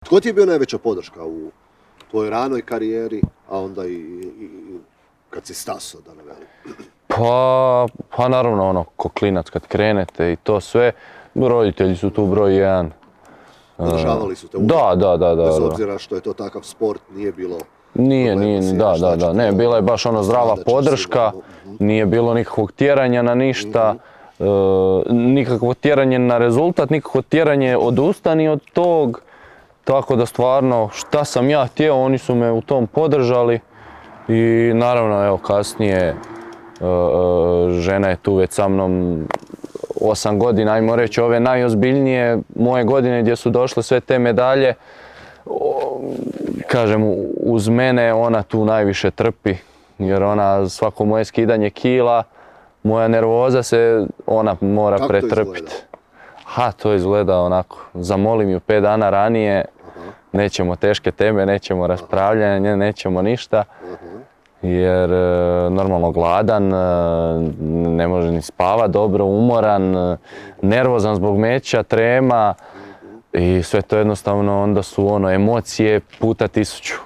Tko ti je bio najveća podrška u tvojoj ranoj karijeri, a onda i kad si stasao, da ne velim? Pa naravno ono, ko klinac kad krenete i to sve, roditelji su tu broj jedan. Podržavali su te uvijek? Da. Bez obzira što je to takav sport, nije bilo... Nije, ne, bila je baš ono zdrava podrška, nije bilo nikakvog tjeranja na ništa, nikakvo tjeranje na rezultat, nikakvo tjeranje odustani od tog, tako da stvarno šta sam ja htio, oni su me u tom podržali i naravno evo kasnije žena je tu već sa mnom 8 godina, ajmo reći ove najozbiljnije moje godine gdje su došle sve te medalje. Kažem, uz mene ona tu najviše trpi, jer ona svako moje skidanje kila, moja nervoza se ona mora pretrpiti. To izgleda onako, zamolim ju 5 dana ranije, nećemo teške teme, nećemo raspravljanje, nećemo ništa, jer normalno gladan, ne može ni spavat dobro, umoran, nervozan zbog meča, trema. I sve to jednostavno onda su emocije puta 1000.